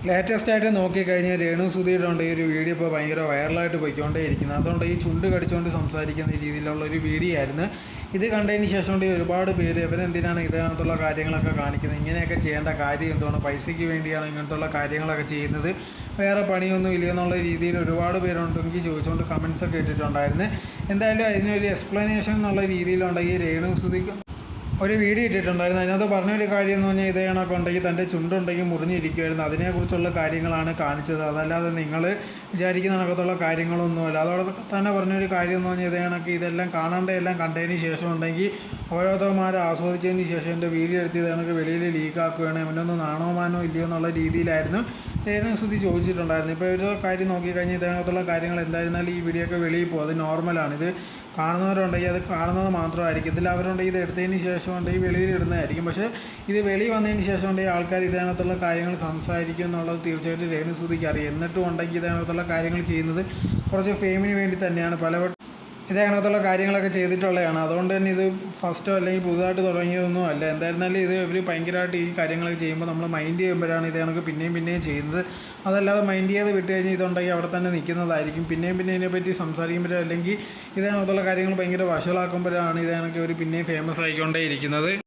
Latest ആയിട്ട് നോക്കിക്കഴിഞ്ഞാൽ രേണു സുധിയുടെ ഉണ്ട് ഈ ഒരു വീഡിയോ ഇപ്പോൾ ഭയങ്കര വൈറലായിട്ട് പോയിക്കൊണ്ടേ ഇരിക്കുന്നത്. അതുകൊണ്ട് ഈ ചുണ്ട് കടിച്ചുകൊണ്ട് സംസാരിക്കുന്ന രീതിയിലുള്ള ഒരു വീഡിയോ ആയിരുന്നു. ഇത് കണ്ടതിന് ശേഷം കൊണ്ട് ഒരുപാട് പേര് ഇവരെന്തിനാണ് ഇതിനകത്തുള്ള കാര്യങ്ങളൊക്കെ കാണിക്കുന്നത്, ഇങ്ങനെയൊക്കെ ചെയ്യേണ്ട കാര്യം എന്താണ്, പൈസയ്ക്ക് വേണ്ടിയാണ് ഇങ്ങനത്തുള്ള കാര്യങ്ങളൊക്കെ ചെയ്യുന്നത്, വേറെ പണിയൊന്നും ഇല്ലയെന്നുള്ള രീതിയിൽ ഒരുപാട് പേരുണ്ടെങ്കിൽ ചോദിച്ചുകൊണ്ട് കമൻസൊക്കെ ഇട്ടിട്ടുണ്ടായിരുന്നു. എന്തായാലും അതിനൊരു എക്സ്പ്ലനേഷൻ എന്നുള്ള രീതിയിലുണ്ടെങ്കിൽ രേണു സുധിക്ക് ഒരു വീഡിയോ ഇട്ടിട്ടുണ്ടായിരുന്നു. അതിനകത്ത് പറഞ്ഞൊരു കാര്യം എന്ന് പറഞ്ഞാൽ ഇതേ കണക്ക് ഉണ്ടെങ്കിൽ തൻ്റെ ചുണ്ടുണ്ടെങ്കിൽ മുറിഞ്ഞിരിക്കുമായിരുന്നു, അതിനെക്കുറിച്ചുള്ള കാര്യങ്ങളാണ് കാണിച്ചത്. അതല്ലാതെ നിങ്ങൾ വിചാരിക്കുന്ന കണക്കത്തുള്ള കാര്യങ്ങളൊന്നുമല്ല. അതോടെ തന്നെ പറഞ്ഞൊരു കാര്യം എന്ന് പറഞ്ഞാൽ ഇതേ കണക്ക് ഇതെല്ലാം കാണേണ്ടതെല്ലാം കണ്ടതിന് ശേഷം ഉണ്ടെങ്കിൽ ഓരോരുത്തന്മാർ ആസ്വദിച്ചതിന് ശേഷം എൻ്റെ വീഡിയോ എടുത്ത് ഇത് കണക്ക് വെളിയിൽ ലീക്കാക്കുകയാണ്, അവനൊന്നും നാണോമാനോ ഇല്ലയോ എന്നുള്ള രീതിയിലായിരുന്നു രേണു സുധി ചോദിച്ചിട്ടുണ്ടായിരുന്നു. ഇപ്പോൾ ഒരു കാര്യം നോക്കിക്കഴിഞ്ഞാൽ ഇതിനകത്തുള്ള കാര്യങ്ങൾ എന്തായിരുന്നാലും ഈ വീഡിയോ ഒക്കെ വെളിയിൽ പോകും, അത് നോർമലാണ്. ഇത് കാണുന്നവരുണ്ടെങ്കിൽ അത് കാണുന്നത് മാത്രമായിരിക്കത്തില്ല, അവരുണ്ടെങ്കിൽ ഇത് എടുത്തതിന് ശേഷം ഉണ്ടെങ്കിൽ വെളിയിൽ ഇടുന്നതായിരിക്കും. പക്ഷേ ഇത് വെളി വന്നതിന് ശേഷം ഉണ്ടെങ്കിൽ ആൾക്കാർ ഇതിനകത്തുള്ള കാര്യങ്ങൾ സംസാരിക്കും എന്നുള്ളത് തീർച്ചയായിട്ടും രേണു സുധിക്ക് അറിയാം. എന്നിട്ടും ഉണ്ടെങ്കിൽ ഇതിനകത്തുള്ള കാര്യങ്ങൾ ചെയ്യുന്നത് കുറച്ച് ഫെയിമിന് വേണ്ടി തന്നെയാണ്. ഇതിനകത്തുള്ള കാര്യങ്ങളൊക്കെ ചെയ്തിട്ടുള്ളതാണ്. അതുകൊണ്ട് തന്നെ ഇത് ഫസ്റ്റോ അല്ലെങ്കിൽ പുതുതായിട്ട് തുടങ്ങിയതൊന്നും അല്ല. എന്തായിരുന്നാലും ഇത് ഇവർ ഭയങ്കരമായിട്ട് ഈ കാര്യങ്ങളൊക്കെ ചെയ്യുമ്പോൾ നമ്മൾ മൈൻഡ് ചെയ്യുമ്പോഴാണ് ഇത് കണക്ക് പിന്നെയും ചെയ്യുന്നത്. അതല്ലാതെ മൈൻഡ് ചെയ്ത് വിട്ട് കഴിഞ്ഞാൽ ഇതുണ്ടെങ്കിൽ അവിടെ തന്നെ നിൽക്കുന്നതായിരിക്കും. പിന്നെയും ഇതിനെപ്പറ്റി സംസാരിക്കുമ്പോഴോ അല്ലെങ്കിൽ ഇതിനകത്തുള്ള കാര്യങ്ങൾ ഭയങ്കര വഷളാക്കുമ്പോഴാണ് ഇത് കണക്ക് ഇവർ പിന്നെയും ഫേമസ് ആയിക്കൊണ്ടേ ഇരിക്കുന്നത്.